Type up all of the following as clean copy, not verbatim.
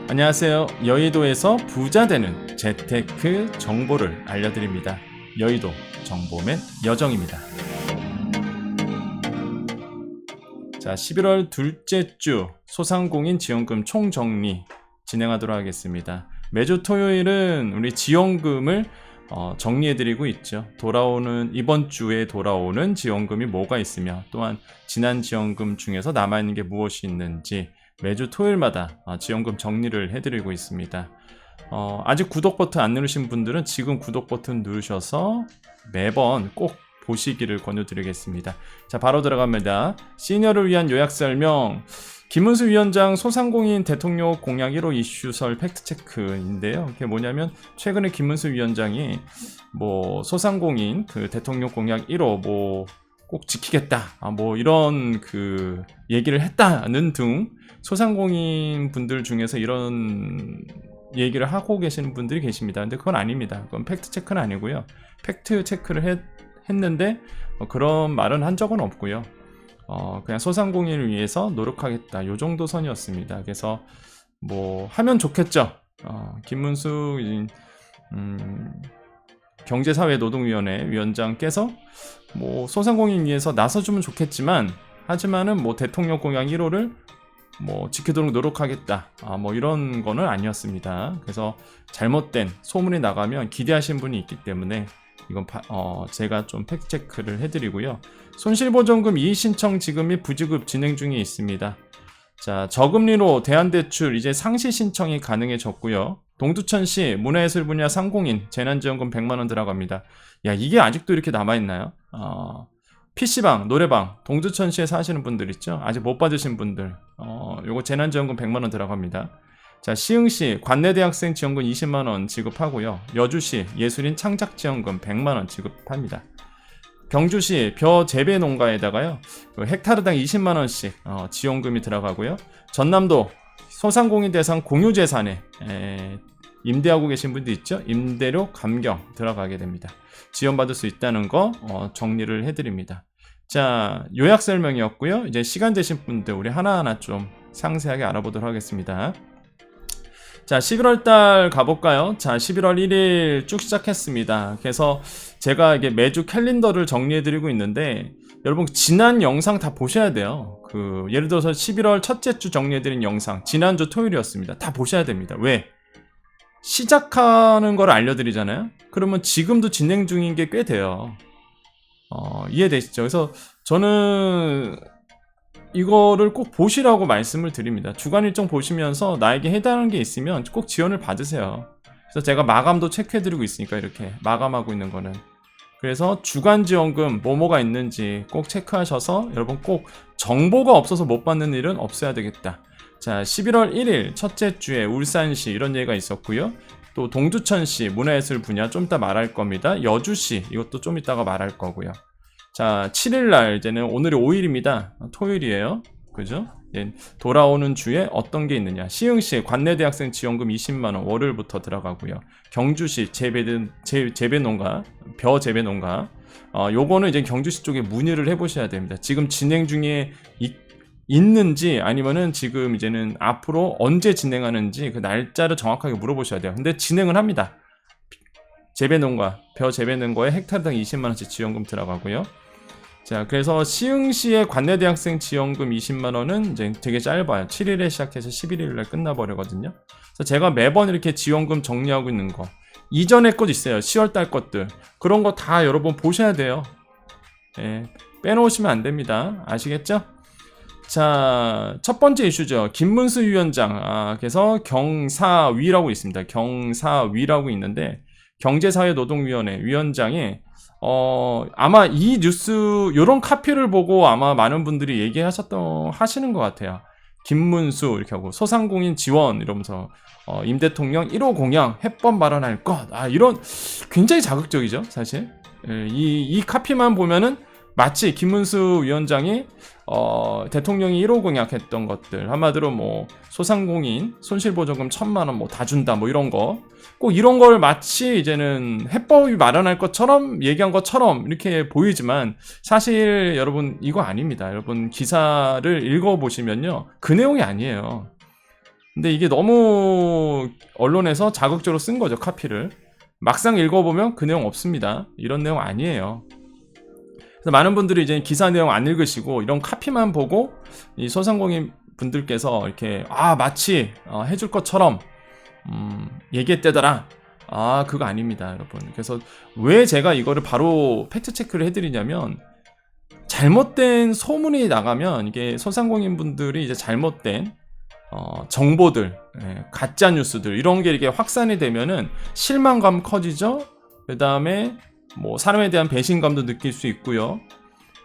안녕하세요. 여의도에서 부자 되는 재테크 정보를 알려드립니다. 여의도 정보맨 여정입니다. 자, 11월 둘째 주 소상공인 지원금 총정리 진행하도록 하겠습니다. 매주 토요일은 우리 지원금을 정리해드리고 있죠. 이번 주에 돌아오는 지원금이 뭐가 있으며, 또한 지난 지원금 중에서 남아있는 게 무엇이 있는지 매주 토요일마다 지원금 정리를 해드리고 있습니다. 아직 구독 버튼 안 누르신 분들은 지금 구독 버튼 누르셔서 매번 꼭 보시기를 권유드리겠습니다. 자, 바로 들어갑니다. 시니어를 위한 요약 설명. 김문수 위원장 소상공인 대통령 공약 1호 이슈설 팩트체크인데요. 그게 뭐냐면, 최근에 김문수 위원장이 소상공인 대통령 공약 1호 꼭 지키겠다, 이런 얘기를 했다는 등 소상공인 분들 중에서 이런 얘기를 하고 계시는 분들이 계십니다. 근데 그건 아닙니다. 그건 팩트 체크는 아니고요. 팩트 체크를 했는데 그런 말은 한 적은 없고요. 그냥 소상공인을 위해서 노력하겠다, 요 정도 선이었습니다. 그래서 하면 좋겠죠. 김문수 경제사회노동위원회 위원장께서 소상공인 위해서 나서주면 좋겠지만, 하지만은 대통령 공약 1호를 지키도록 노력하겠다, 이런 거는 아니었습니다. 그래서 잘못된 소문이 나가면 기대하신 분이 있기 때문에 이건 제가 좀 팩트체크를 해드리고요. 손실보전금 이의신청 지급 및 부지급 진행 중에 있습니다. 자, 저금리로 대안대출 이제 상시 신청이 가능해졌고요. 동두천시 문화예술 분야 상공인 재난지원금 100만원 들어갑니다. 야, 이게 아직도 이렇게 남아있나요? PC방, 노래방, 동두천시에 사시는 분들 있죠? 아직 못 받으신 분들, 요거 재난지원금 100만원 들어갑니다. 자, 시흥시 관내대학생 지원금 20만원 지급하고요. 여주시 예술인 창작지원금 100만원 지급합니다. 경주시 벼 재배 농가에다가요, 헥타르당 20만원씩 지원금이 들어가고요. 전남도 소상공인 대상 공유재산에 임대하고 계신 분들 있죠? 임대료 감경 들어가게 됩니다. 지원받을 수 있다는 거 정리를 해드립니다. 자, 요약 설명이었고요. 이제 시간 되신 분들 우리 하나하나 좀 상세하게 알아보도록 하겠습니다. 자, 11월달 가볼까요? 자, 11월 1일 쭉 시작했습니다. 그래서 제가 이게 매주 캘린더를 정리해드리고 있는데, 여러분 지난 영상 다 보셔야 돼요. 예를 들어서 11월 첫째 주 정리해드린 영상, 지난주 토요일이었습니다. 다 보셔야 됩니다. 왜? 시작하는 걸 알려드리잖아요. 그러면 지금도 진행 중인 게 꽤 돼요. 이해되시죠? 그래서 저는 이거를 꼭 보시라고 말씀을 드립니다. 주간 일정 보시면서 나에게 해당하는 게 있으면 꼭 지원을 받으세요. 그래서 제가 마감도 체크해드리고 있으니까, 이렇게 마감하고 있는 거는. 그래서 주간 지원금 뭐가 있는지 꼭 체크하셔서, 여러분 꼭 정보가 없어서 못 받는 일은 없어야 되겠다. 자, 11월 1일 첫째 주에 울산시 이런 얘기가 있었고요. 또 동두천시 문화예술 분야 좀 이따 말할 겁니다. 여주시 이것도 좀 이따가 말할 거고요. 자, 7일날 이제는 오늘이 5일입니다. 토요일이에요. 그죠? 돌아오는 주에 어떤 게 있느냐. 시흥시 관내대학생 지원금 20만원 월요일부터 들어가고요. 경주시 재배농가, 벼 재배농가, 요거는 이제 경주시 쪽에 문의를 해보셔야 됩니다. 지금 진행 중에 있는지, 아니면은 지금 이제는 앞으로 언제 진행하는지 그 날짜를 정확하게 물어보셔야 돼요. 근데 진행은 합니다. 재배농가, 벼 재배농가에 헥타르당 20만원씩 지원금 들어가고요. 자, 그래서 시흥시의 관내대학생 지원금 20만원은 이제 되게 짧아요. 7일에 시작해서 11일날 끝나버리거든요. 그래서 제가 매번 이렇게 지원금 정리하고 있는 거, 이전에 것 있어요. 10월달 것들, 그런 거 다 여러분 보셔야 돼요. 빼놓으시면 안 됩니다. 아시겠죠? 자, 첫 번째 이슈죠. 김문수 위원장. 그래서 경사위라고 있습니다. 경사위라고 있는데, 경제사회노동위원회 위원장이 아마 이 뉴스 요런 카피를 보고 아마 많은 분들이 하시는 것 같아요. 김문수 이렇게 하고 소상공인 지원 이러면서 임 대통령 1호 공약 해법 마련할 것, 이런 굉장히 자극적이죠, 사실. 이 카피만 보면은 마치 김문수 위원장이 대통령이 1호 공약했던 것들, 한마디로 소상공인 손실보전금 1,000만원 다 준다, 이런 거, 꼭 이런 걸 마치 이제는 해법이 마련할 것처럼 얘기한 것처럼 이렇게 보이지만, 사실 여러분 이거 아닙니다. 여러분 기사를 읽어보시면요, 그 내용이 아니에요. 근데 이게 너무 언론에서 자극적으로 쓴 거죠, 카피를. 막상 읽어보면 그 내용 없습니다. 이런 내용 아니에요. 그래서 많은 분들이 이제 기사 내용 안 읽으시고 이런 카피만 보고 이 소상공인 분들께서 이렇게 마치 해줄 것처럼 얘기했대더라. 그거 아닙니다, 여러분. 그래서 왜 제가 이거를 바로 팩트 체크를 해드리냐면, 잘못된 소문이 나가면 이게 소상공인 분들이 이제 잘못된 정보들, 가짜 뉴스들 이런 게 이렇게 확산이 되면은 실망감 커지죠. 그 다음에 뭐 사람에 대한 배신감도 느낄 수 있고요.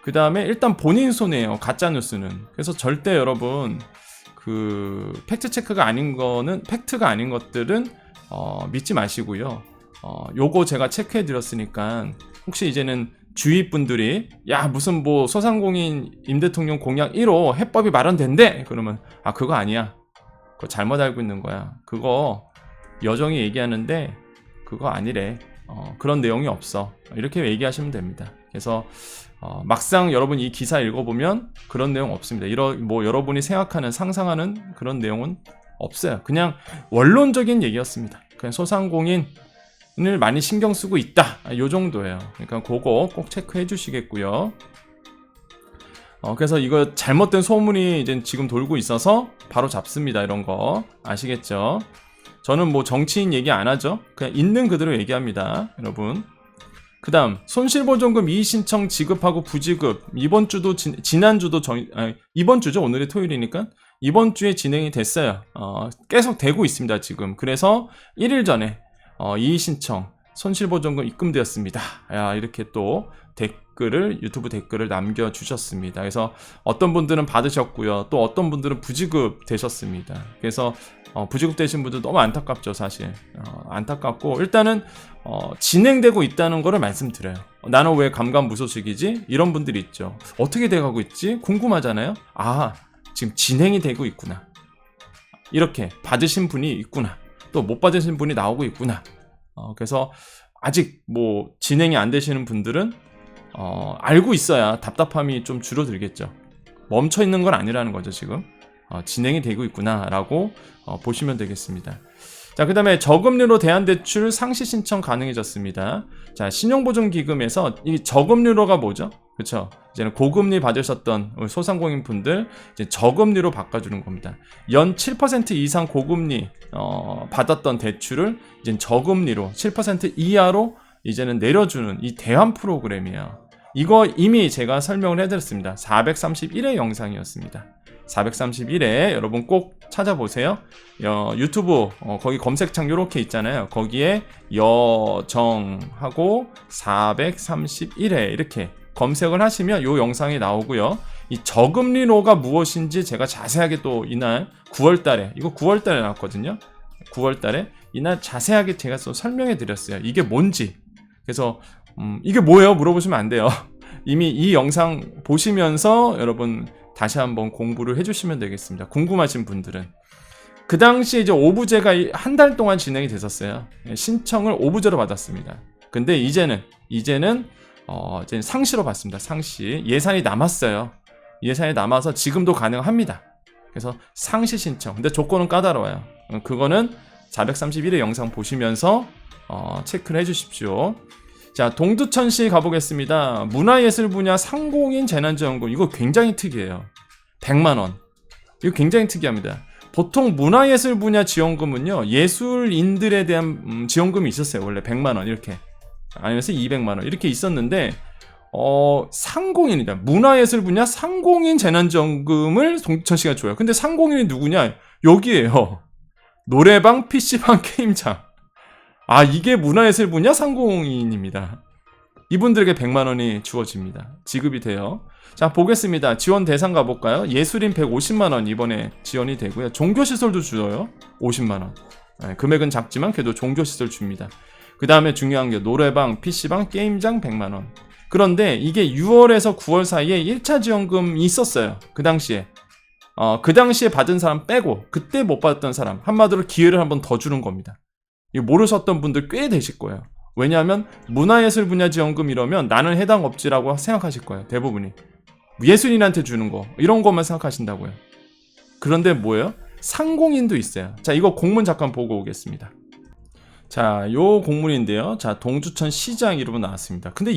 그 다음에 일단 본인 손해예요, 가짜 뉴스는. 그래서 절대 여러분 그 팩트 체크가 아닌 거는, 팩트가 아닌 것들은 믿지 마시고요. 요거 제가 체크해 드렸으니까 혹시 이제는 주위 분들이 야 무슨 뭐 소상공인 임대통령 공약 1호 해법이 마련된대 그러면 그거 아니야, 그거 잘못 알고 있는 거야, 그거 여정이 얘기하는데 그거 아니래, 그런 내용이 없어, 이렇게 얘기하시면 됩니다. 그래서 막상 여러분 이 기사 읽어보면 그런 내용 없습니다. 뭐 여러분이 생각하는, 상상하는 그런 내용은 없어요. 그냥 원론적인 얘기였습니다. 그냥 소상공인을 많이 신경 쓰고 있다, 요 정도예요. 그러니까 그거 꼭 체크해 주시겠고요. 그래서 이거 잘못된 소문이 이제 지금 돌고 있어서 바로 잡습니다. 이런 거 아시겠죠? 저는 뭐 정치인 얘기 안 하죠. 그냥 있는 그대로 얘기합니다, 여러분. 그 다음 손실보전금 이의신청 지급하고 부지급, 이번 주도 지난주도 이번 주죠, 오늘이 토요일이니까 이번 주에 진행이 됐어요. 계속 되고 있습니다 지금. 그래서 1일 전에 이의신청 손실보전금 입금되었습니다, 이렇게 또 유튜브 댓글을 남겨주셨습니다. 그래서 어떤 분들은 받으셨고요, 또 어떤 분들은 부지급 되셨습니다. 그래서 부지급 되신 분들 너무 안타깝죠, 사실. 안타깝고, 일단은 진행되고 있다는 거를 말씀드려요. 나는 왜 감감무소식이지? 이런 분들이 있죠. 어떻게 돼가고 있지? 궁금하잖아요. 지금 진행이 되고 있구나, 이렇게 받으신 분이 있구나, 또 못 받으신 분이 나오고 있구나. 그래서 아직 뭐 진행이 안 되시는 분들은 알고 있어야 답답함이 좀 줄어들겠죠. 멈춰 있는 건 아니라는 거죠, 지금. 진행이 되고 있구나 라고 보시면 되겠습니다. 자, 그 다음에 저금리로 대안대출 상시 신청 가능해졌습니다. 자, 신용보증기금에서 이 저금리로가 뭐죠? 그쵸? 이제는 고금리 받으셨던 소상공인 분들 이제 저금리로 바꿔주는 겁니다. 연 7% 이상 고금리 받았던 대출을 이제 저금리로 7% 이하로 이제는 내려주는 이 대환 프로그램이에요. 이거 이미 제가 설명을 해드렸습니다. 431회 영상이었습니다. 431회 여러분 꼭 찾아보세요. 유튜브 거기 검색창 요렇게 있잖아요. 거기에 여정하고 431회 이렇게 검색을 하시면 요 영상이 나오고요. 이 저금리로가 무엇인지 제가 자세하게 또 이날 9월달에, 이거 9월달에 나왔거든요. 9월달에 이날 자세하게 제가 또 설명해 드렸어요. 이게 뭔지. 그래서 이게 뭐예요? 물어보시면 안 돼요. 이미 이 영상 보시면서 여러분 다시 한번 공부를 해주시면 되겠습니다. 궁금하신 분들은. 그 당시에 이제 오부제가 한 달 동안 진행이 됐었어요. 신청을 오부제로 받았습니다. 근데 이제는 이제 상시로 받습니다. 상시. 예산이 남았어요. 예산이 남아서 지금도 가능합니다. 그래서 상시 신청. 근데 조건은 까다로워요. 그거는 431회 영상 보시면서 체크를 해주십시오. 자, 동두천시 가보겠습니다. 문화예술 분야 상공인 재난지원금, 이거 굉장히 특이해요. 100만원. 이거 굉장히 특이합니다. 보통 문화예술 분야 지원금은요, 예술인들에 대한 지원금이 있었어요. 원래 100만원 이렇게, 아니면 200만원 이렇게 있었는데 상공인이다. 문화예술 분야 상공인 재난지원금을 동두천시가 줘요. 근데 상공인이 누구냐? 여기에요. 노래방, PC방, 게임장. 이게 문화예술 분야 상공인입니다. 이분들에게 100만원이 주어집니다. 지급이 돼요. 자, 보겠습니다. 지원 대상 가볼까요? 예술인 150만원 이번에 지원이 되고요. 종교시설도 줘요. 50만원. 금액은 작지만 그래도 종교시설 줍니다. 그 다음에 중요한 게 노래방, PC방, 게임장 100만원. 그런데 이게 6월에서 9월 사이에 1차 지원금이 있었어요. 그 당시에. 그 당시에 받은 사람 빼고 그때 못 받았던 사람, 한마디로 기회를 한번 더 주는 겁니다. 이거 모르셨던 분들 꽤 되실 거예요. 왜냐하면 문화예술 분야 지원금 이러면 나는 해당 업지라고 생각하실 거예요. 대부분이. 예술인한테 주는 거 이런 것만 생각하신다고요. 그런데 뭐예요? 상공인도 있어요. 자, 이거 공문 잠깐 보고 오겠습니다. 자, 요 공문인데요. 자, 동주천 시장 이름으로 나왔습니다. 근데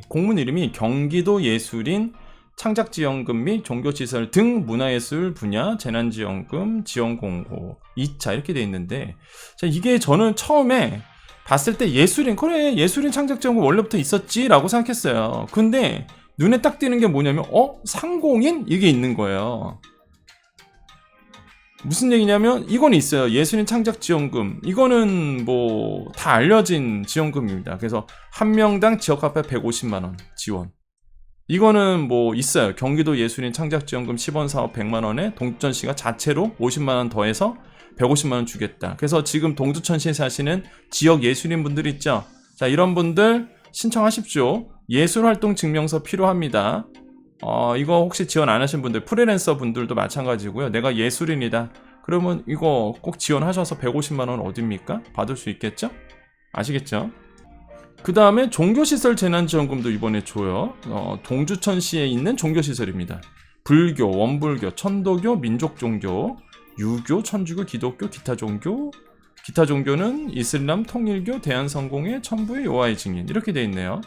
공문 이름이 경기도 예술인 창작지원금 및 종교시설 등 문화예술 분야 재난지원금 지원공고 2차 이렇게 돼 있는데, 자, 이게 저는 처음에 봤을 때 그래, 예술인 창작지원금 원래부터 있었지 라고 생각했어요. 근데 눈에 딱 띄는 게 뭐냐면 상공인? 이게 있는 거예요. 무슨 얘기냐면 이건 있어요. 예술인 창작지원금. 이거는 뭐 다 알려진 지원금입니다. 그래서 한 명당 지역화폐 150만원 지원. 이거는 뭐 있어요. 경기도 예술인 창작지원금 10원 사업 100만원에 동주천시가 자체로 50만원 더해서 150만원 주겠다. 그래서 지금 동주천시에 사시는 지역 예술인 분들 있죠. 자, 이런 분들 신청하십시오. 예술활동 증명서 필요합니다. 이거 혹시 지원 안 하신 분들, 프리랜서 분들도 마찬가지고요. 내가 예술인이다. 그러면 이거 꼭 지원하셔서 150만원 어딥니까? 받을 수 있겠죠? 아시겠죠? 그 다음에 종교시설 재난지원금도 이번에 줘요. 동주천시에 있는 종교시설입니다. 불교, 원불교, 천도교, 민족종교, 유교, 천주교, 기독교, 기타 종교. 기타 종교는 이슬람, 통일교, 대한성공회, 천부의 여호와의 증인 이렇게 돼 있네요.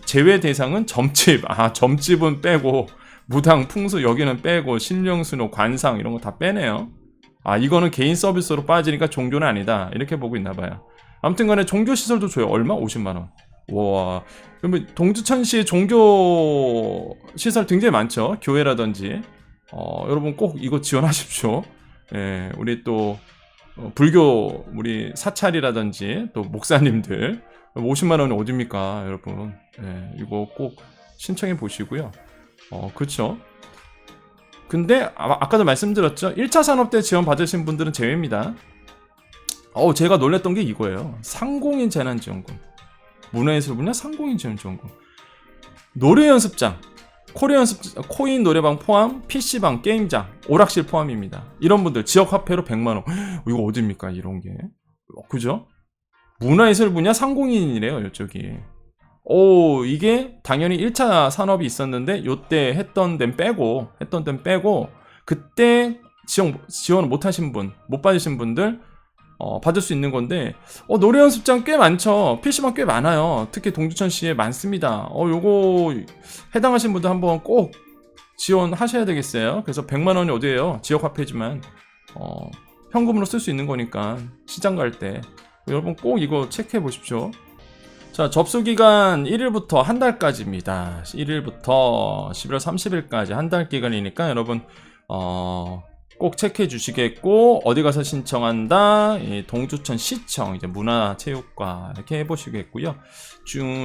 제외 대상은 점집. 점집은 빼고 무당, 풍수 여기는 빼고 신령수노, 관상 이런 거 다 빼네요. 이거는 개인 서비스로 빠지니까 종교는 아니다. 이렇게 보고 있나 봐요. 아무튼 간에 종교시설도 줘요. 얼마? 50만원. 와. 그러면 동주천시에 종교시설 굉장히 많죠. 교회라든지. 여러분 꼭 이거 지원하십시오. 예, 우리 또 불교 우리 사찰이라든지 또 목사님들 50만원이 어딥니까 여러분. 예, 이거 꼭 신청해 보시고요. 그렇죠. 근데 아까도 말씀드렸죠. 1차 산업대 지원 받으신 분들은 제외입니다. 제가 놀랬던 게 이거예요. 상공인 재난지원금. 문화예술 분야 상공인 재난지원금. 노래 연습장, 코인 노래방 포함, PC방, 게임장, 오락실 포함입니다. 이런 분들 지역 화폐로 100만원. 이거 어딥니까 이런 게. 그죠? 문화예술 분야 상공인이래요 이쪽이. 이게 당연히 1차 산업이 있었는데 요때 했던 데는 빼고 그때 지원 못 하신 분, 못 받으신 분들 받을 수 있는 건데, 노래 연습장 꽤 많죠. PC방 꽤 많아요. 특히 동주천시에 많습니다. 요거 해당하신 분들 한번 꼭 지원하셔야 되겠어요. 그래서 100만원이 어디예요? 지역화폐지만 현금으로 쓸 수 있는 거니까 시장 갈 때 여러분 꼭 이거 체크해 보십시오. 자, 접수기간 1일부터 한 달까지입니다. 1일부터 11월 30일까지 한 달 기간이니까 여러분 꼭 체크해 주시겠고, 어디 가서 신청한다. 동주천 시청 이제 문화체육과 이렇게 해보시겠고요.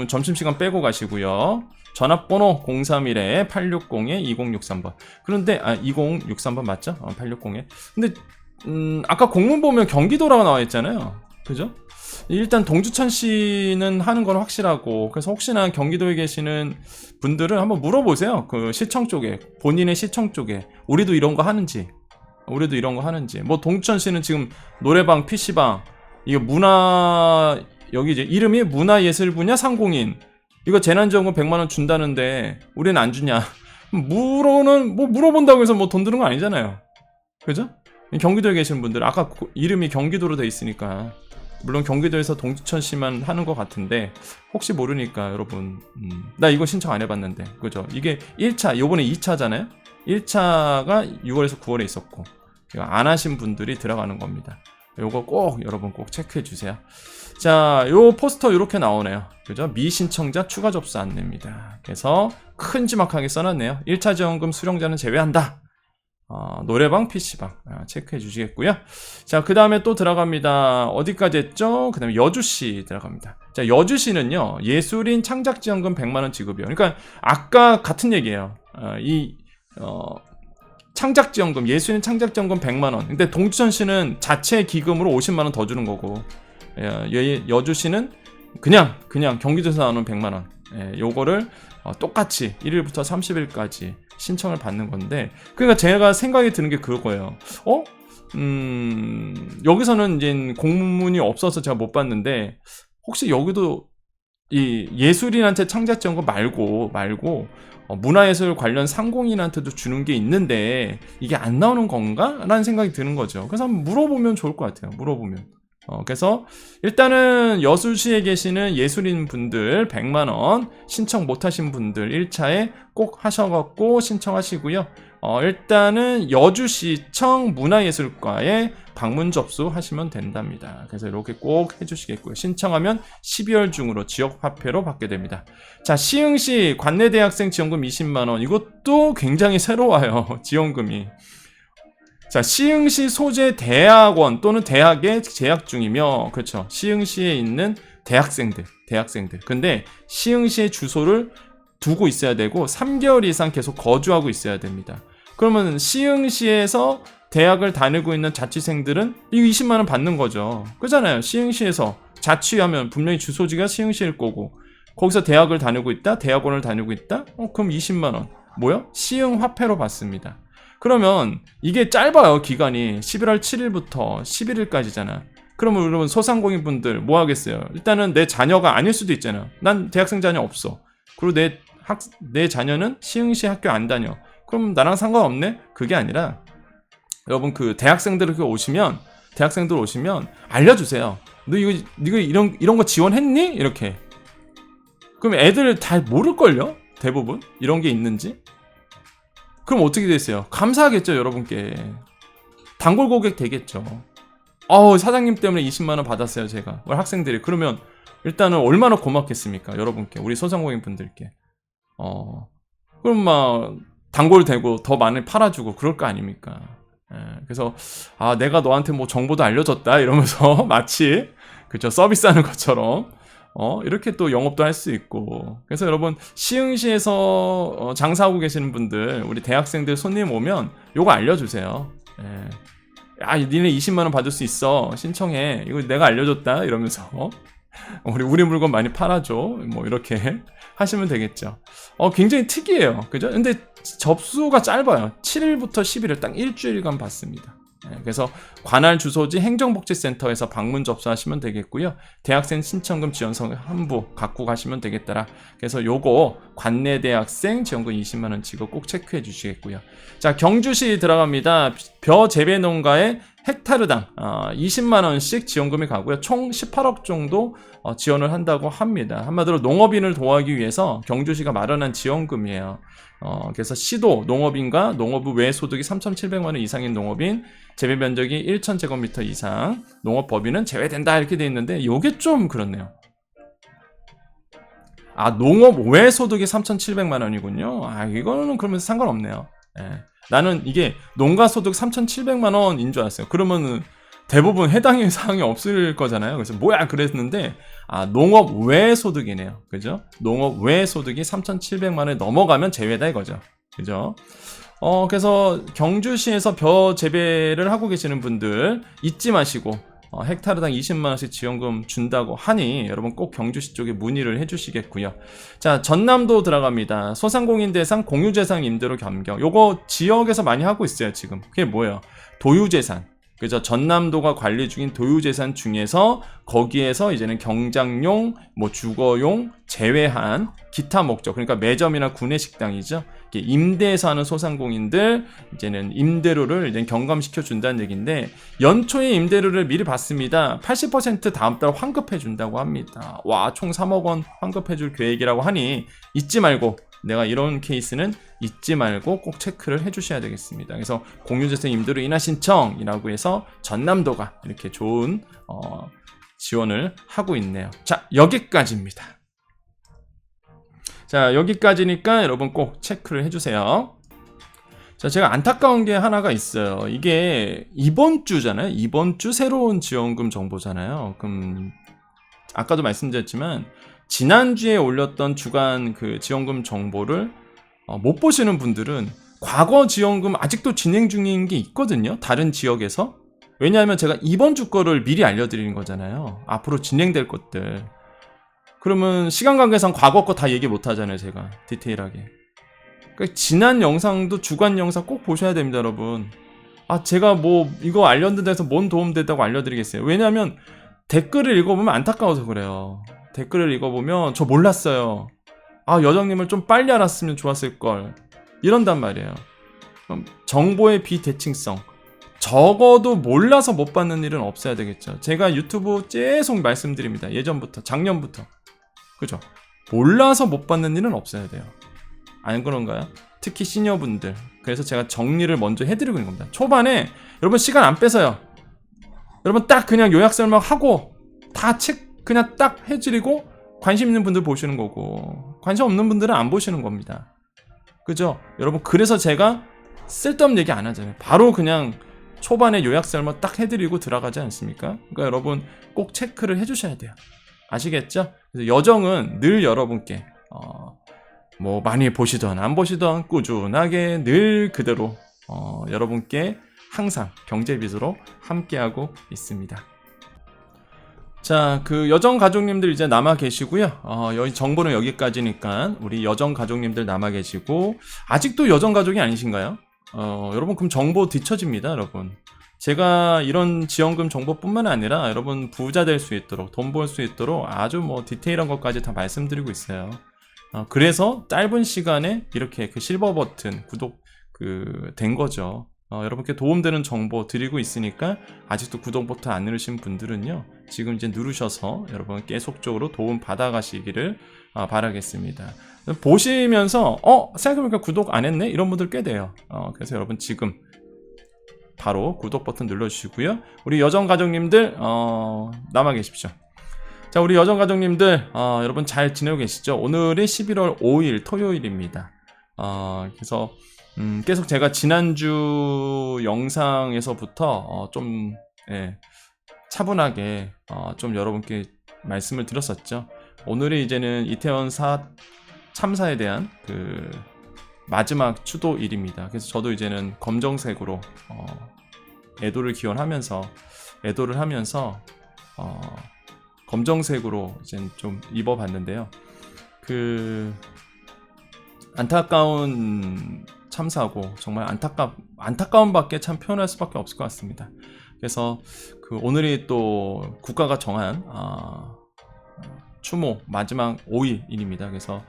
점심시간 빼고 가시고요. 전화번호 031-860-2063번. 그런데 2063번 맞죠? 860에. 근데 아까 공문 보면 경기도라고 나와 있잖아요. 그죠? 일단 동주천시는 하는 건 확실하고, 그래서 혹시나 경기도에 계시는 분들은 한번 물어보세요. 그 시청 쪽에, 본인의 시청 쪽에 우리도 이런 거 하는지. 뭐 동주천시는 지금 노래방, PC방, 이거 여기 이제 이름이 문화예술 분야 상공인. 이거 재난지원금 100만원 준다는데 우리는 안 주냐? 물어본다고 해서 뭐 돈 드는 거 아니잖아요. 그죠? 경기도에 계시는 분들, 아까 이름이 경기도로 돼 있으니까. 물론 경기도에서 동주천시만 하는 것 같은데 혹시 모르니까 여러분, 나 이거 신청 안 해봤는데, 그죠? 이게 1차, 요번에 2차잖아요. 1차가 6월에서 9월에 있었고, 이거 안 하신 분들이 들어가는 겁니다. 요거 꼭 여러분 꼭 체크해 주세요. 자, 요 포스터 이렇게 나오네요. 그죠? 미신청자 추가 접수 안내입니다. 그래서 큼지막하게 써놨네요. 1차 지원금 수령자는 제외한다. 노래방, PC방 체크해 주시겠고요. 자, 그 다음에 또 들어갑니다. 어디까지 했죠? 그 다음에 여주시 들어갑니다. 자, 여주시는요, 예술인 창작지원금 100만원 지급이요. 그러니까 아까 같은 얘기예요. 창작지원금, 예술인 창작지원금 100만원. 근데 동주천시는 자체 기금으로 50만원 더 주는 거고, 여주시는 그냥 경기도에서 나오는 100만원. 요거를 똑같이 1일부터 30일까지 신청을 받는 건데, 그러니까 제가 생각이 드는 게 그거예요. 여기서는 이제 공문이 없어서 제가 못 봤는데, 혹시 여기도 이 예술인한테 창작지원금 말고 문화예술 관련 상공인한테도 주는 게 있는데 이게 안 나오는 건가? 라는 생각이 드는 거죠. 그래서 한번 물어보면 좋을 것 같아요. 물어보면. 그래서 일단은 여수시에 계시는 예술인 분들 100만원 신청 못하신 분들 1차에 꼭 하셔갖고 신청하시고요. 일단은 여주시청 문화예술과에 방문 접수하시면 된답니다. 그래서 이렇게 꼭 해주시겠고요. 신청하면 12월 중으로 지역화폐로 받게 됩니다. 자, 시흥시 관내대학생 지원금 20만원. 이것도 굉장히 새로워요. 지원금이. 자, 시흥시 소재 대학원 또는 대학에 재학 중이며, 그렇죠. 시흥시에 있는 대학생들. 근데 시흥시의 주소를 두고 있어야 되고 3개월 이상 계속 거주하고 있어야 됩니다. 그러면 시흥시에서 대학을 다니고 있는 자취생들은 이거 20만원 받는 거죠. 그잖아요. 시흥시에서 자취하면 분명히 주소지가 시흥시일 거고, 거기서 대학을 다니고 있다, 대학원을 다니고 있다, 그럼 20만원. 뭐야? 시흥 화폐로 받습니다. 그러면 이게 짧아요. 기간이 11월 7일부터 11일까지잖아. 그러면 여러분 소상공인 분들 뭐 하겠어요? 일단은 내 자녀가 아닐 수도 있잖아. 난 대학생 자녀 없어. 그리고 내 자녀는 시흥시 학교 안 다녀. 그럼 나랑 상관없네? 그게 아니라 여러분 그 대학생들 오시면 알려주세요. 너 이거 이런 거 지원했니? 이렇게. 그럼 애들 다 모를걸요? 대부분 이런 게 있는지. 그럼 어떻게 됐어요? 감사하겠죠, 여러분께. 단골 고객 되겠죠. 사장님 때문에 20만원 받았어요, 제가. 우리 학생들이. 그러면 일단은 얼마나 고맙겠습니까, 여러분께. 우리 소상공인 분들께. 그럼 막 단골 되고 더 많이 팔아주고 그럴 거 아닙니까? 그래서 내가 너한테 뭐 정보도 알려줬다 이러면서 마치 그쵸, 서비스하는 것처럼 이렇게 또 영업도 할 수 있고. 그래서 여러분 시흥시에서 장사하고 계시는 분들, 우리 대학생들 손님 오면 요거 알려주세요. 니네 20만원 받을 수 있어, 신청해, 이거 내가 알려줬다 이러면서 우리 물건 많이 팔아줘, 뭐 이렇게 하시면 되겠죠. 굉장히 특이해요, 그죠? 근데 접수가 짧아요. 7일부터 11일 딱 일주일간 받습니다. 그래서 관할 주소지 행정복지센터에서 방문 접수하시면 되겠고요. 대학생 신청금 지원서 한부 갖고 가시면 되겠더라. 그래서 요거 관내대학생 지원금 20만원 찍어 꼭 체크해 주시겠고요. 자, 경주시 들어갑니다. 벼 재배농가에 헥타르당 20만원씩 지원금이 가고요. 총 18억 정도 지원을 한다고 합니다. 한마디로 농업인을 도와주기 위해서 경주시가 마련한 지원금이에요. 그래서 시도 농업인과 농업부 외 소득이 3,700만원 이상인 농업인, 재배 면적이 1,000제곱미터 이상 농업법인은 제외된다 이렇게 돼 있는데, 요게 좀 그렇네요. 농업 외 소득이 3,700만원이군요. 이거는 그러면 상관없네요. 나는 이게 농가 소득 3,700만원인 줄 알았어요. 그러면은 대부분 해당의 사항이 없을 거잖아요. 그래서 뭐야 그랬는데 농업 외 소득이네요. 그죠? 농업 외 소득이 3,700만원에 넘어가면 제외다 이거죠. 그죠? 그래서 경주시에서 벼 재배를 하고 계시는 분들 잊지 마시고 헥타르당 20만원씩 지원금 준다고 하니 여러분 꼭 경주시 쪽에 문의를 해주시겠고요. 자, 전남도 들어갑니다. 소상공인 대상 공유재산 임대료 겸경. 요거 지역에서 많이 하고 있어요 지금. 그게 뭐예요? 도유재산. 그죠? 전남도가 관리 중인 도유재산 중에서 거기에서 이제는 경장용, 뭐 주거용 제외한 기타 목적, 그러니까 매점이나 구내식당이죠. 임대해서 하는 소상공인들 이제는 임대료를 이제 경감시켜 준다는 얘기인데, 연초에 임대료를 미리 받습니다. 80% 다음 달 환급해 준다고 합니다. 와, 총 3억 원 환급해 줄 계획이라고 하니 잊지 말고, 내가 이런 케이스는 잊지 말고 꼭 체크를 해주셔야 되겠습니다. 그래서 공유재산 임대료 인하 신청이라고 해서 전남도가 이렇게 좋은 지원을 하고 있네요. 자, 여기까지입니다. 자, 여기까지니까 여러분 꼭 체크를 해주세요. 자, 제가 안타까운 게 하나가 있어요. 이게 이번 주잖아요. 이번 주 새로운 지원금 정보잖아요. 그럼 아까도 말씀드렸지만 지난주에 올렸던 주간 그 지원금 정보를 못 보시는 분들은 과거 지원금 아직도 진행 중인 게 있거든요. 다른 지역에서. 왜냐하면 제가 이번 주 거를 미리 알려드리는 거잖아요. 앞으로 진행될 것들. 그러면 시간 관계상 과거 거 다 얘기 못 하잖아요, 제가. 디테일하게. 그러니까 지난 영상도 주간 영상 꼭 보셔야 됩니다, 여러분. 제가 뭐 이거 알려드린다 해서 뭔 도움 됐다고 알려드리겠어요. 왜냐하면 댓글을 읽어보면 안타까워서 그래요. 댓글을 읽어보면 저 몰랐어요. 아, 여정님을 좀 빨리 알았으면 좋았을 걸, 이런단 말이에요. 정보의 비대칭성, 적어도 몰라서 못 받는 일은 없어야 되겠죠. 제가 유튜브 계속 말씀드립니다. 예전부터, 작년부터, 그죠? 몰라서 못 받는 일은 없어야 돼요. 안 그런가요? 특히 시니어분들. 그래서 제가 정리를 먼저 해드리고 있는 겁니다. 초반에 여러분 시간 안 뺏어요. 여러분 딱 그냥 요약 설명하고 다 책 그냥 딱 해드리고 관심 있는 분들 보시는 거고, 관심 없는 분들은 안 보시는 겁니다. 그죠? 여러분, 그래서 제가 쓸데없는 얘기 안 하잖아요. 바로 그냥 초반에 요약 설명 딱 해드리고 들어가지 않습니까? 그러니까 여러분 꼭 체크를 해주셔야 돼요. 아시겠죠? 그래서 여정은 늘 여러분께 뭐 많이 보시던 안 보시던 꾸준하게 늘 그대로 여러분께 항상 경제비즈로 함께하고 있습니다. 자, 그 여정 가족님들 이제 남아 계시고요. 여기 정보는 여기까지니까 우리 여정 가족님들 남아 계시고, 아직도 여정 가족이 아니신가요? 여러분 그럼 정보 뒤처집니다, 여러분. 제가 이런 지원금 정보뿐만 아니라 여러분 부자 될 수 있도록, 돈 벌 수 있도록 아주 뭐 디테일한 것까지 다 말씀드리고 있어요. 그래서 짧은 시간에 이렇게 그 실버 버튼 구독 된 거죠. 여러분께 도움되는 정보 드리고 있으니까 아직도 구독 버튼 안 누르신 분들은요, 지금 이제 누르셔서 여러분 계속적으로 도움 받아가시기를 바라겠습니다. 보시면서 생각해보니까 구독 안 했네? 이런 분들 꽤 돼요. 그래서 여러분 지금 바로 구독 버튼 눌러주시고요. 우리 여정 가족님들 남아 계십시오. 자, 우리 여정 가족님들 여러분 잘 지내고 계시죠? 오늘이 11월 5일 토요일입니다. 그래서 계속 제가 지난주 영상에서부터 좀 차분하게 좀 여러분께 말씀을 드렸었죠. 오늘이 이제는 이태원 참사에 대한 그 마지막 추도일입니다. 그래서 저도 이제는 검정색으로 애도를 하면서 검정색으로 이제 좀 입어봤는데요. 그 안타까운 참사고, 정말 안타까움밖에 참 표현할 수밖에 없을 것 같습니다. 그래서 그 오늘이 또 국가가 정한 추모 마지막 5일입니다. 그래서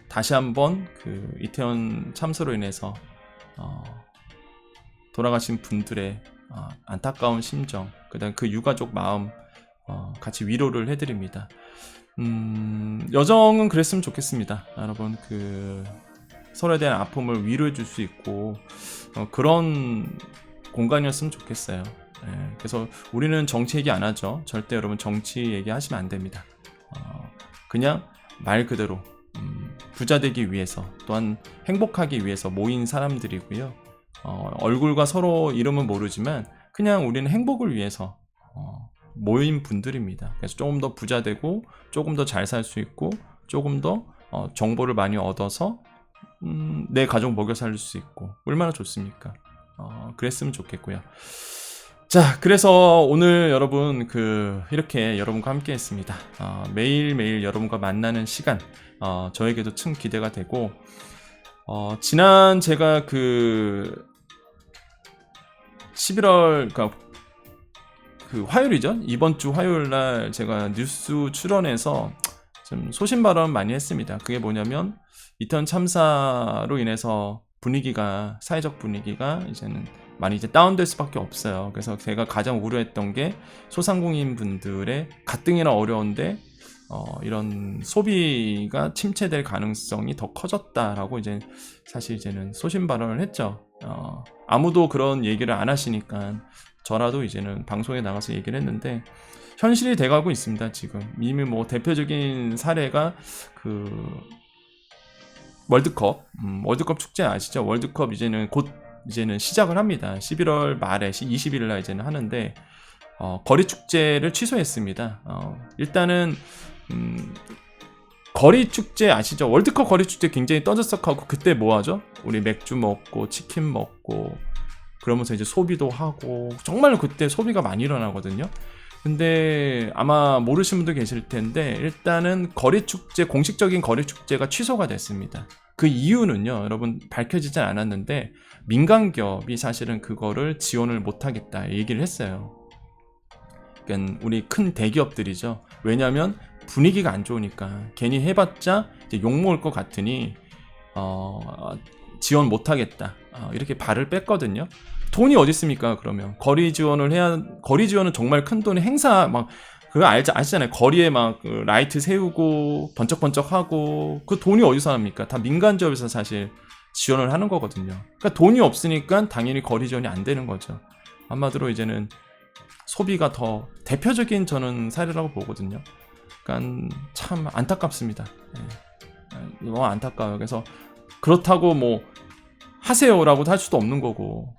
다시 한번 그 이태원 참사로 인해서 돌아가신 분들의 안타까운 심정, 그다음 그 유가족 마음 같이 위로를 해드립니다. 여정은 그랬으면 좋겠습니다. 여러분 그 서로에 대한 아픔을 위로해 줄 수 있고 그런 공간이었으면 좋겠어요. 그래서 우리는 정치 얘기 안 하죠. 절대 여러분 정치 얘기 하시면 안 됩니다. 그냥 말 그대로 부자 되기 위해서, 또한 행복하기 위해서 모인 사람들이고요. 얼굴과 서로 이름은 모르지만 그냥 우리는 행복을 위해서 모인 분들입니다. 그래서 조금 더 부자 되고 조금 더 잘 살 수 있고 조금 더 정보를 많이 얻어서 내 가족 먹여 살릴 수 있고 얼마나 좋습니까? 그랬으면 좋겠고요. 자, 그래서 오늘 여러분 이렇게 여러분과 함께 했습니다. 매일매일 여러분과 만나는 시간 저에게도 참 기대가 되고, 지난 제가 11월 그 화요일이죠. 이번 주 화요일 날 제가 뉴스 출연해서 좀 소신 발언 많이 했습니다. 그게 뭐냐면 이태원 참사로 인해서 사회적 분위기가 이제는 많이 다운될 수밖에 없어요. 그래서 제가 가장 우려했던 게 소상공인 분들의 가뜩이나 어려운데 이런 소비가 침체될 가능성이 더 커졌다라고 사실 이제는 소신 발언을 했죠. 아무도 그런 얘기를 안 하시니까 저라도 이제는 방송에 나가서 얘기를 했는데 현실이 돼가고 있습니다. 지금 이미 뭐 대표적인 사례가 월드컵 축제 아시죠? 월드컵 이제는 시작을 합니다. 11월 말에 20일 날 이제는 하는데 거리 축제를 취소했습니다. 일단은 거리 축제 아시죠? 월드컵 거리 축제 굉장히 떠들썩하고, 그때 뭐 하죠? 우리 맥주 먹고 치킨 먹고 그러면서 이제 소비도 하고, 정말 그때 소비가 많이 일어나거든요. 근데 아마 모르시는 분도 계실 텐데 일단은 공식적인 거리 축제가 취소가 됐습니다. 그 이유는요, 여러분 밝혀지지 않았는데 민간 기업이 사실은 그거를 지원을 못하겠다 얘기를 했어요. 그러니까 우리 큰 대기업들이죠. 왜냐하면 분위기가 안 좋으니까, 괜히 해봤자 이제 욕먹을 것 같으니 지원 못하겠다 이렇게 발을 뺐거든요. 돈이 어디 있습니까? 그러면 거리 지원은 정말 큰 돈의 행사 막 그거 아시잖아요. 거리에 막 그 라이트 세우고 번쩍번쩍하고 그 돈이 어디서 납니까? 다 민간 기업에서 사실 지원을 하는 거거든요. 그러니까 돈이 없으니까 당연히 거리 지원이 안 되는 거죠. 한마디로 이제는 소비가 더 대표적인 저는 사례라고 보거든요. 그러니까 참 안타깝습니다. 너무 안타까워요. 그래서 그렇다고 뭐 하세요라고도 할 수도 없는 거고.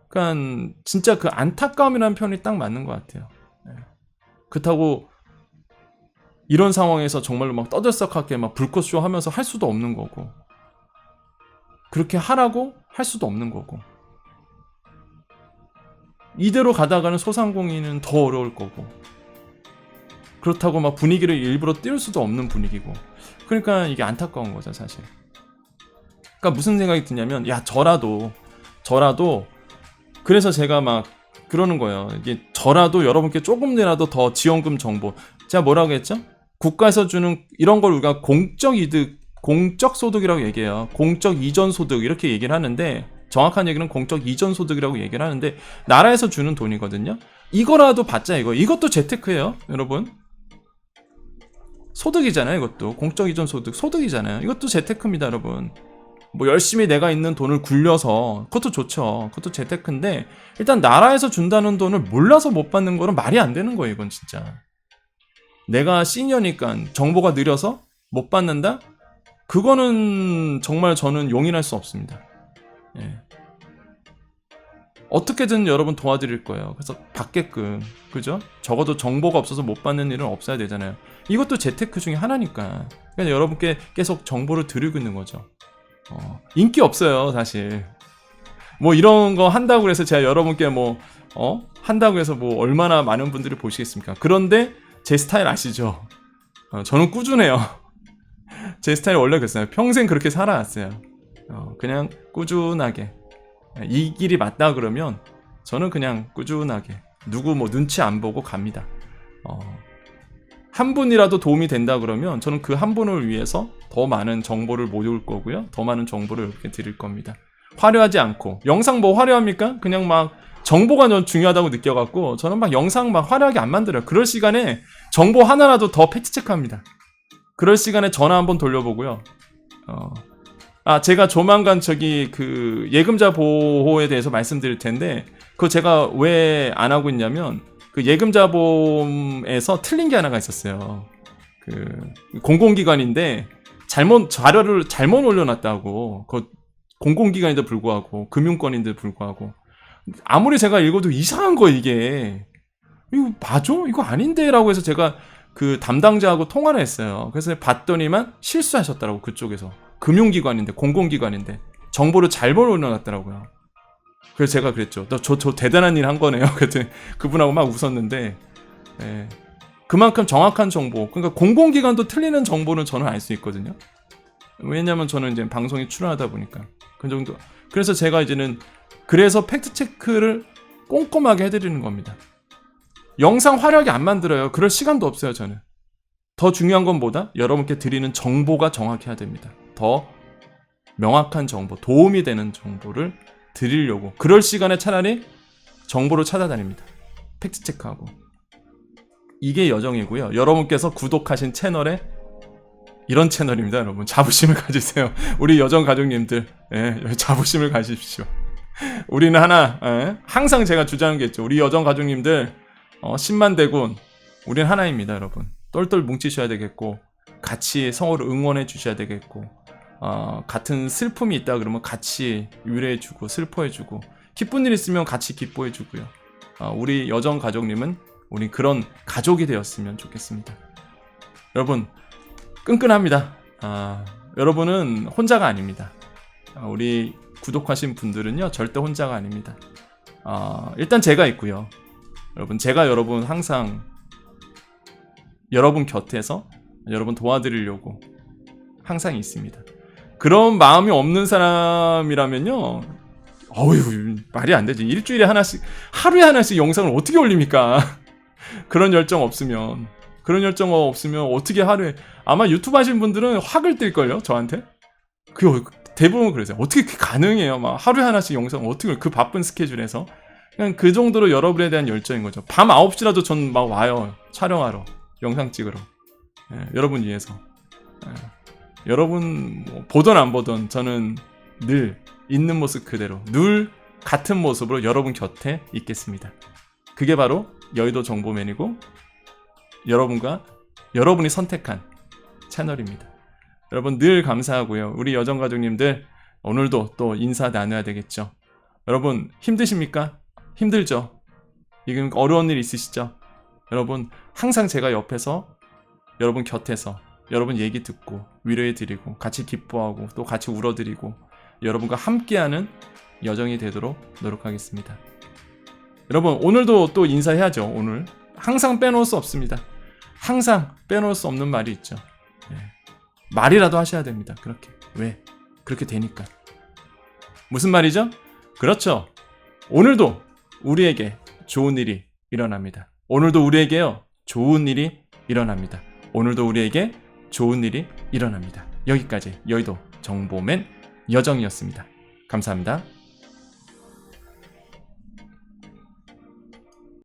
그러니까 진짜 그 안타까움이라는 표현이 딱 맞는 것 같아요. 그렇다고 이런 상황에서 정말로 막 떠들썩하게 막 불꽃쇼 하면서 할 수도 없는 거고, 그렇게 하라고 할 수도 없는 거고, 이대로 가다가는 소상공인은 더 어려울 거고, 그렇다고 막 분위기를 일부러 띄울 수도 없는 분위기고. 그러니까 이게 안타까운 거죠, 사실. 그러니까 무슨 생각이 드냐면, 야, 저라도 그래서 제가 막 그러는 거예요. 이게 저라도 여러분께 조금이라도 더 지원금 정보, 제가 뭐라고 했죠? 국가에서 주는 이런 걸 우리가 공적 이득, 공적 소득이라고 얘기해요. 공적 이전 소득 이렇게 얘기를 하는데, 정확한 얘기는 공적 이전 소득이라고 얘기를 하는데, 나라에서 주는 돈이거든요. 이거라도 받자. 이것도 재테크예요, 여러분. 소득이잖아요. 이것도 공적 이전 소득, 소득이잖아요. 이것도 재테크입니다, 여러분. 뭐 열심히 내가 있는 돈을 굴려서, 그것도 좋죠. 그것도 재테크인데, 일단 나라에서 준다는 돈을 몰라서 못 받는 거는 말이 안 되는 거예요. 이건 진짜. 내가 시니어니까 정보가 느려서 못 받는다? 그거는 정말 저는 용인할 수 없습니다. 예. 어떻게든 여러분 도와드릴 거예요. 그래서 받게끔, 그죠? 적어도 정보가 없어서 못 받는 일은 없어야 되잖아요. 이것도 재테크 중에 하나니까. 그러니까 여러분께 계속 정보를 드리고 있는 거죠. 인기 없어요, 사실. 뭐 이런 거 한다고 해서 제가 여러분께 한다고 해서 뭐 얼마나 많은 분들이 보시겠습니까? 그런데 제 스타일 아시죠? 저는 꾸준해요. 제 스타일 원래 그랬어요. 평생 그렇게 살아왔어요. 그냥 꾸준하게. 이 길이 맞다 그러면 저는 그냥 꾸준하게 누구 뭐 눈치 안 보고 갑니다. 한 분이라도 도움이 된다 그러면 저는 그 한 분을 위해서 더 많은 정보를 모을 거고요. 더 많은 정보를 이렇게 드릴 겁니다. 화려하지 않고. 영상 뭐 화려합니까? 그냥 막 정보가 좀 중요하다고 느껴갖고 저는 막 영상 막 화려하게 안 만들어요. 그럴 시간에 정보 하나라도 더 팩트체크합니다. 그럴 시간에 전화 한번 돌려보고요. 제가 조만간 그 예금자 보호에 대해서 말씀드릴 텐데, 그거 제가 왜 안 하고 있냐면, 그 예금자 보험에서 틀린 게 하나가 있었어요. 그 공공기관인데 자료를 잘못 올려놨다고. 그 공공기관인데 불구하고, 금융권인데 불구하고, 아무리 제가 읽어도 이상한 거 이게. 이거 맞아? 이거 아닌데? 라고 해서 제가 그 담당자하고 통화를 했어요. 그래서 봤더니만 실수하셨더라고, 그쪽에서. 금융기관인데, 공공기관인데 정보를 잘못 올려놨더라고요. 그래서 제가 그랬죠. 저 대단한 일 한 거네요. 그랬더니 그분하고 막 웃었는데, 그만큼 정확한 정보, 그러니까 공공기관도 틀리는 정보는 저는 알 수 있거든요. 왜냐면 저는 이제 방송에 출연하다 보니까 그 정도. 그래서 제가 이제는 그래서 팩트 체크를 꼼꼼하게 해드리는 겁니다. 영상 화려하게 안 만들어요. 그럴 시간도 없어요, 저는. 더 중요한 건 뭐다? 여러분께 드리는 정보가 정확해야 됩니다. 더 명확한 정보, 도움이 되는 정보를 드리려고. 그럴 시간에 차라리 정보를 찾아다닙니다. 팩트체크하고. 이게 여정이고요. 여러분께서 구독하신 채널에 이런 채널입니다, 여러분. 자부심을 가지세요. 우리 여정 가족님들, 자부심을 가지십시오. 우리는 하나, 항상 제가 주장하는 게 있죠. 우리 여정 가족님들 10만 대군, 우린 하나입니다, 여러분. 똘똘 뭉치셔야 되겠고, 같이 서로 응원해 주셔야 되겠고, 같은 슬픔이 있다 그러면 같이 위로해주고 슬퍼해주고, 기쁜 일 있으면 같이 기뻐해주고요. 우리 여정 가족님은 우리 그런 가족이 되었으면 좋겠습니다. 여러분, 끈끈합니다. 여러분은 혼자가 아닙니다. 우리 구독하신 분들은요, 절대 혼자가 아닙니다. 일단 제가 있고요. 제가 여러분 항상 여러분 곁에서 여러분 도와드리려고 항상 있습니다. 그런 마음이 없는 사람이라면요, 말이 안 되지. 일주일에 하나씩, 하루에 하나씩 영상을 어떻게 올립니까? 그런 열정 없으면. 그런 열정 없으면 어떻게 하루에, 아마 유튜브 하시는 분들은 확을 뛸걸요, 저한테? 대부분 그러세요. 어떻게 그게 가능해요? 막 하루에 하나씩 영상, 어떻게, 그 바쁜 스케줄에서. 그냥 그 정도로 여러분에 대한 열정인 거죠. 밤 9시라도 전 막 와요. 촬영하러. 영상 찍으러. 예, 여러분 위해서. 예, 여러분 뭐 보던 안 보던 저는 늘 있는 모습 그대로, 늘 같은 모습으로 여러분 곁에 있겠습니다. 그게 바로 여의도 정보맨이고 여러분과 여러분이 선택한 채널입니다. 여러분 늘 감사하고요. 우리 여정가족님들 오늘도 또 인사 나눠야 되겠죠. 여러분 힘드십니까? 힘들죠? 지금 어려운 일 있으시죠? 여러분 항상 제가 옆에서 여러분 곁에서 여러분 얘기 듣고 위로해드리고 같이 기뻐하고 또 같이 울어드리고 여러분과 함께하는 여정이 되도록 노력하겠습니다. 여러분 오늘도 또 인사해야죠. 오늘 항상 빼놓을 수 없습니다. 항상 빼놓을 수 없는 말이 있죠. 네. 말이라도 하셔야 됩니다. 그렇게. 왜? 그렇게 되니까. 무슨 말이죠? 그렇죠. 오늘도 우리에게 좋은 일이 일어납니다. 오늘도 우리에게요 좋은 일이 일어납니다. 오늘도 우리에게 좋은 일이 일어납니다. 여기까지 여의도 정보맨 여정이었습니다. 감사합니다.